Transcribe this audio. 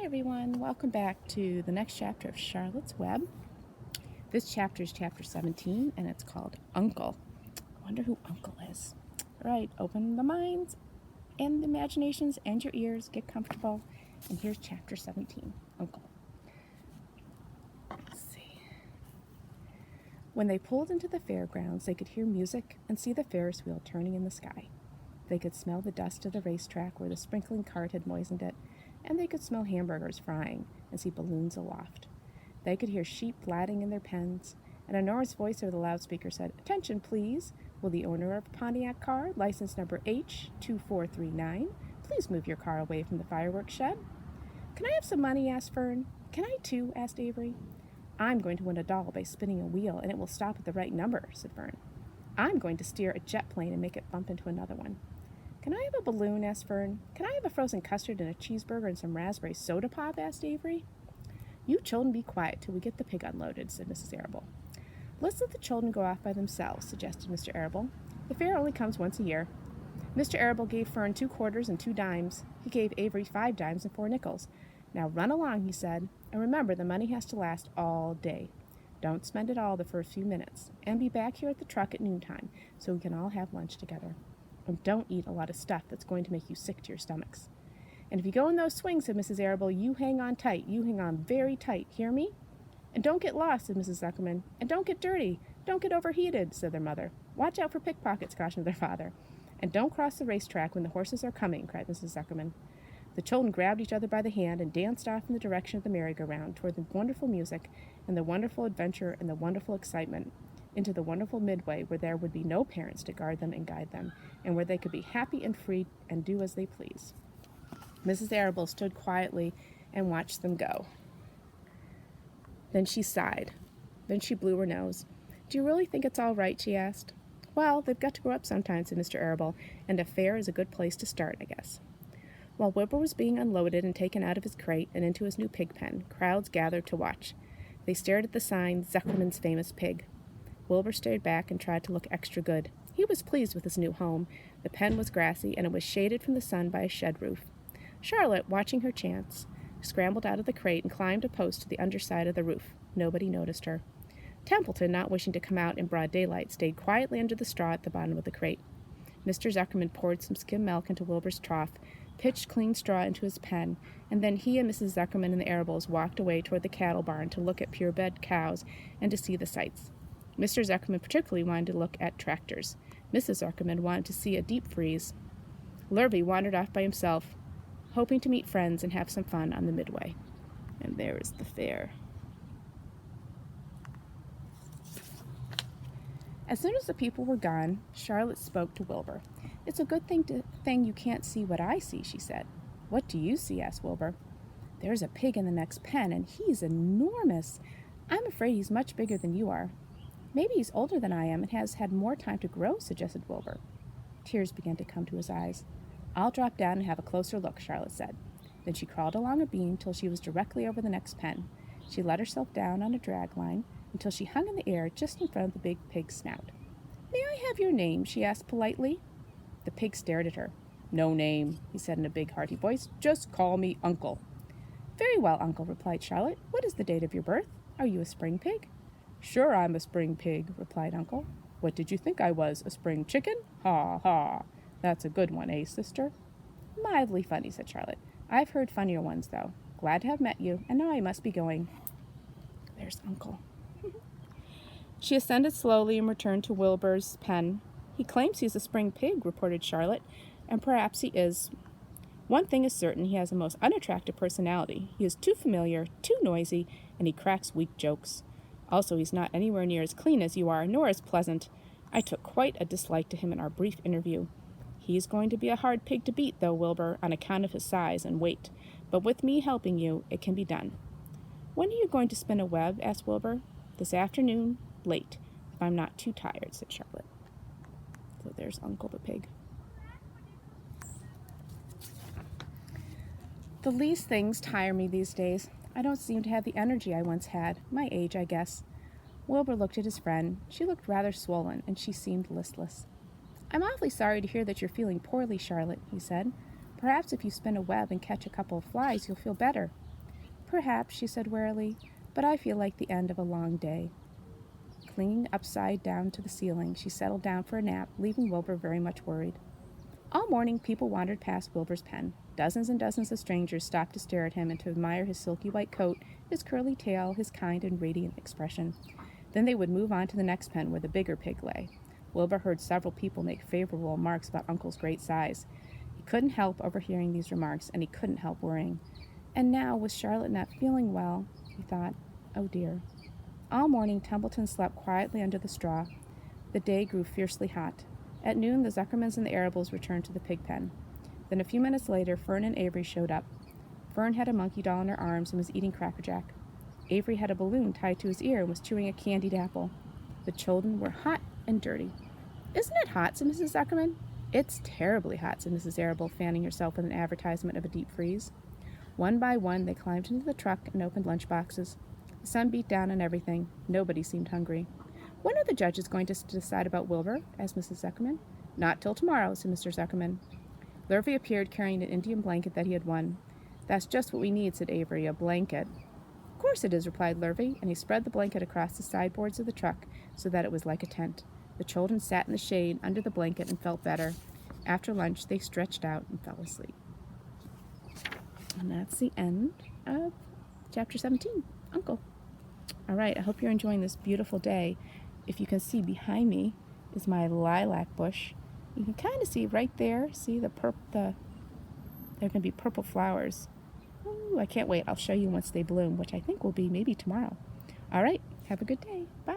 Hi everyone, welcome back to the next chapter of Charlotte's Web. This chapter is chapter 17 and it's called Uncle. I wonder who Uncle is. All right, open the minds and the imaginations and your ears, get comfortable, and here's chapter 17, Uncle. Let's see. When they pulled into the fairgrounds, they could hear music and see the Ferris wheel turning in the sky. They could smell the dust of the racetrack where the sprinkling cart had moistened it, and they could smell hamburgers frying and see balloons aloft. They could hear sheep blatting in their pens, and Honora's voice over the loudspeaker said, "Attention, please. Will the owner of a Pontiac car, license number H2439, please move your car away from the fireworks shed?" "Can I have some money?" asked Fern. "Can I too?" asked Avery. "I'm going to win a doll by spinning a wheel, and it will stop at the right number," said Fern. "I'm going to steer a jet plane and make it bump into another one." "Can I have a balloon?" asked Fern. "Can I have a frozen custard and a cheeseburger and some raspberry soda pop?" asked Avery. "You children be quiet till we get the pig unloaded," said Mrs. Arable. "Let's let the children go off by themselves," suggested Mr. Arable. "The fair only comes once a year." Mr. Arable gave Fern 2 quarters and 2 dimes. He gave Avery 5 dimes and 4 nickels. "Now run along," he said, "and remember the money has to last all day. Don't spend it all the first few minutes, and be back here at the truck at noontime so we can all have lunch together. And don't eat a lot of stuff that's going to make you sick to your stomachs. And if you go in those swings," said Mrs. Arable, "you hang on tight. You hang on very tight. Hear me?" "And don't get lost," said Mrs. Zuckerman. "And don't get dirty. Don't get overheated," said their mother. "Watch out for pickpockets," cautioned their father. "And don't cross the racetrack when the horses are coming," cried Mrs. Zuckerman. The children grabbed each other by the hand and danced off in the direction of the merry-go-round, toward the wonderful music and the wonderful adventure and the wonderful excitement, into the wonderful midway where there would be no parents to guard them and guide them, and where they could be happy and free and do as they please. Mrs. Arable stood quietly and watched them go. Then she sighed. Then she blew her nose. "Do you really think it's all right?" she asked. "Well, they've got to grow up sometime," said Mr. Arable, "and a fair is a good place to start, I guess." While Wilbur was being unloaded and taken out of his crate and into his new pig pen, crowds gathered to watch. They stared at the sign, "Zuckerman's Famous Pig." Wilbur stared back and tried to look extra good. He was pleased with his new home. The pen was grassy, and it was shaded from the sun by a shed roof. Charlotte, watching her chance, scrambled out of the crate and climbed a post to the underside of the roof. Nobody noticed her. Templeton, not wishing to come out in broad daylight, stayed quietly under the straw at the bottom of the crate. Mr. Zuckerman poured some skim milk into Wilbur's trough, pitched clean straw into his pen, and then he and Mrs. Zuckerman and the Arables walked away toward the cattle barn to look at pure-bred cows and to see the sights. Mr. Zuckerman particularly wanted to look at tractors. Mrs. Zuckerman wanted to see a deep freeze. Lurvy wandered off by himself, hoping to meet friends and have some fun on the midway. And there is the fair. As soon as the people were gone, Charlotte spoke to Wilbur. "It's a good thing you can't see what I see," she said. "What do you see?" asked Wilbur. "There's a pig in the next pen, and he's enormous. I'm afraid he's much bigger than you are." "Maybe he's older than I am and has had more time to grow," suggested Wilbur. Tears began to come to his eyes. "I'll drop down and have a closer look," Charlotte said. Then she crawled along a beam till she was directly over the next pen. She let herself down on a drag line until she hung in the air just in front of the big pig's snout. "May I have your name?" she asked politely. The pig stared at her. "No name," he said in a big, hearty voice. "Just call me Uncle." "Very well, Uncle," replied Charlotte. "What is the date of your birth? Are you a spring pig?" "Sure I'm a spring pig," replied Uncle. "What did you think I was, a spring chicken? Ha, ha. That's a good one, eh, sister?" "Mildly funny," said Charlotte. "I've heard funnier ones, though. Glad to have met you, and now I must be going." There's Uncle. She ascended slowly and returned to Wilbur's pen. "He claims he's a spring pig," reported Charlotte, "and perhaps he is. One thing is certain, he has a most unattractive personality. He is too familiar, too noisy, and he cracks weak jokes. Also, he's not anywhere near as clean as you are, nor as pleasant. I took quite a dislike to him in our brief interview. He's going to be a hard pig to beat, though, Wilbur, on account of his size and weight. But with me helping you, it can be done." "When are you going to spin a web?" asked Wilbur. "This afternoon, late, if I'm not too tired," said Charlotte. So there's Uncle the pig. The least things tire me these days. I don't seem to have the energy I once had. My age, I guess. Wilbur looked at his friend. She looked rather swollen, and she seemed listless. "I'm awfully sorry to hear that you're feeling poorly, Charlotte," he said. "Perhaps if you spin a web and catch a couple of flies, you'll feel better." Perhaps, she said wearily, but I feel like the end of a long day. Clinging upside down to the ceiling, she settled down for a nap, leaving Wilbur very much worried. All morning, people wandered past Wilbur's pen. Dozens and dozens of strangers stopped to stare at him and to admire his silky white coat, his curly tail, his kind and radiant expression. Then they would move on to the next pen where the bigger pig lay. Wilbur heard several people make favorable remarks about Uncle's great size. He couldn't help overhearing these remarks, and he couldn't help worrying. And now, with Charlotte not feeling well, he thought, oh dear. All morning, Templeton slept quietly under the straw. The day grew fiercely hot. At noon, the Zuckermans and the Arables returned to the pig pen. Then a few minutes later, Fern and Avery showed up. Fern had a monkey doll in her arms and was eating Cracker Jack. Avery had a balloon tied to his ear and was chewing a candied apple. The children were hot and dirty. Isn't it hot, said Mrs. Zuckerman. It's terribly hot, said Mrs. Arable, fanning herself with an advertisement of a deep freeze. One by one, they climbed into the truck and opened lunch boxes. The sun beat down on everything. Nobody seemed hungry. When are the judges going to decide about Wilbur? Asked Mrs. Zuckerman. Not till tomorrow, said Mr. Zuckerman. Lurvy appeared carrying an Indian blanket that he had won. That's just what we need, said Avery, a blanket. Of course it is, replied Lurvy, and he spread the blanket across the sideboards of the truck so that it was like a tent. The children sat in the shade under the blanket and felt better. After lunch, they stretched out and fell asleep. And that's the end of Chapter 17, Uncle. All right, I hope you're enjoying this beautiful day. If you can see behind me is my lilac bush. You can kind of see right there, see there are going to be purple flowers. Ooh, I can't wait. I'll show you once they bloom, which I think will be maybe tomorrow. All right, have a good day. Bye.